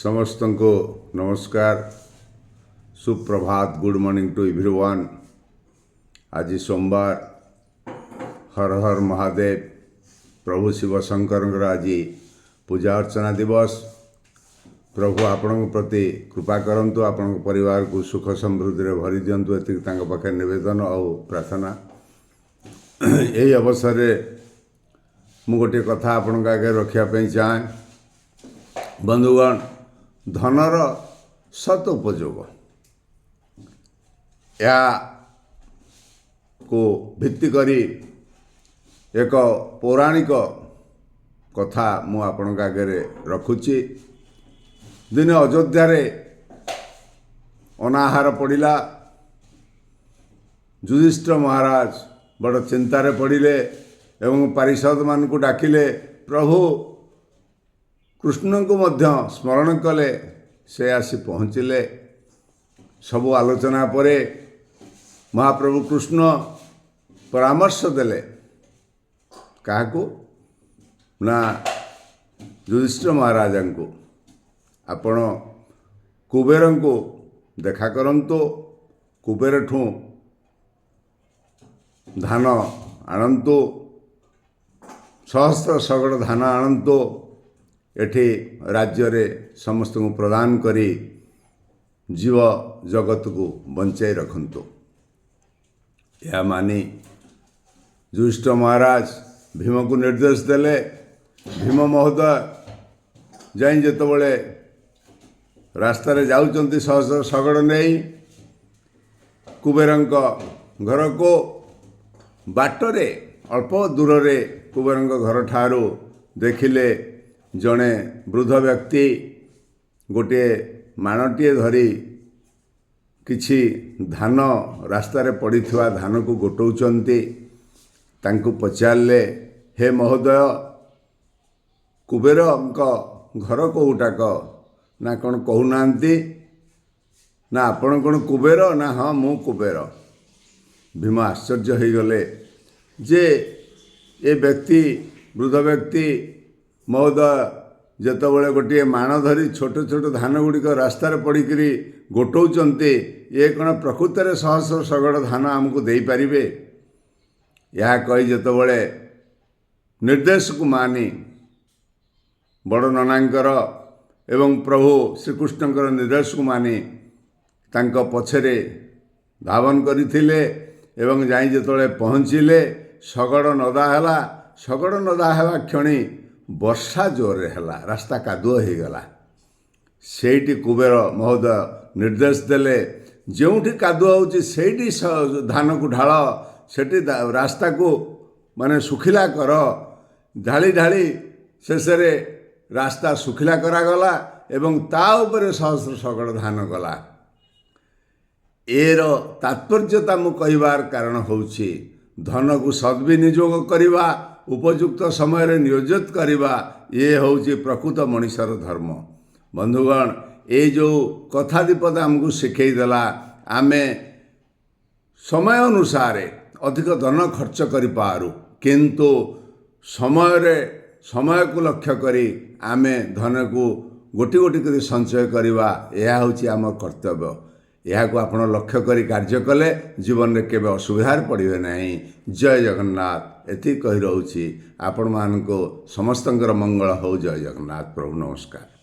समस्त को नमस्कार सुप्रभात गुड मॉर्निंग टू एवरीवन। आज सोमवार हर हर महादेव प्रभु शिव शंकर आज पूजा अर्चना दिवस। प्रभु आपण प्रति कृपा करंतु, आपण परिवार को सुख समृद्धि रे भरी दिंतु, एति पाखे निवेदन और प्रार्थना। यही अवसर मु गोटे कथा आपण आगे रखापी चाहे। बंधुगण, धनर सत उपयोग या को भित्ति करी एक पौराणिक कथा मु आपण आगे रखुची। दिने अयोध्या रे अनाहार पड़ा। युधिष्ठिर महाराज बड़ चिंतार पड़े एवं पारिषद मान को डाकिले। प्रभु कृष्ण को मध्य स्मरण कले, से आसी पहुँचले। सबु आलोचना परे महाप्रभु कृष्ण परामर्श देले काहाकू ना युधिष्ठिर महाराज को, आपण कुबेर को देखा करंतु, कुबेर ठू धान आणंतु, सहस्र सगड़ धान आणंतु, एठी राज्य रे समस्त को प्रदान करी जीव जगत को बंचाई रखंतु। यह मानी युधिष्ठिर महाराज भीम को निर्देश देले। भीम महोदय जाई जेतबळे रास्ता रे जाउचंती सहस्र सगड़ नहीं कुबेरंक घर को, बाटरे अल्प दूर रे कुबेरंक घर ठारू देखिले जड़े वृद्ध व्यक्ति गोटे माणटीए धरी किछि धान रास्तार पड़ी धान को गोटौचंती। तांको पचारे, हे महोदय, कुबेर घर कोटाक ना कौन कहूना ना आपण कौन कुबेर ना हाँ मु कुबेर। भीम आश्चर्य हो गले जे ए व्यक्ति वृद्ध व्यक्ति महोदय जेतबळे गोटे माण धरी छोट छोट धान गुड़िक रास्तार पड़िकी गोटौचंती, ये कौन प्रकृत में सहस्र सगड़ धान आमको दे पारिबे? यह कही जेतबळे निर्देश को मानी बड़ ननांकर एवं प्रभु श्रीकृष्णकर निर्देश को मानी तांको पछरे धावन करथिले एवं जाई जेतबळे पहुँचिले, सगड़ नदा हैला। सगड़ नदा हेबा क्षणी वर्षा जोर हैला, रास्ता कादुओ हो गला। सेठी कुबेर महोदय निर्देश देले, जोठी कादुओ होची सेठी धान को ढाल, सेठी रास्ता को माने सुखिला कर। ढाली ढाली शेष रे रास्ता सुखिला करागला एवं ता उपरे सहस्र सगड़ धान गला। एर तात्पर्यता मु कहिबार कारण होउछि धन को सद्विनियोग करिबा, उपयुक्त समय रे नियोजित करिबा, ये होउछि प्रकृत मनुष्यर धर्म। बंधुगण, ये जो कथा दीपद आमको शिखई देला, आमे समय अनुसार अधिक धन खर्च करि पारू, किंतु समय को लक्ष्य करी आमे धन को गोटी गोटी करी संचय करिबा, यह होउछि आम कर्तव्य। यह को आपण लक्ष्य करी कार्य कले जीवन में केबे असुविधार पड़िबे नहीं। जय जगन्नाथ एति कहि रहउछि। आपण मान को समस्तंकर मंगल हो। जय जगन्नाथ। प्रभु नमस्कार।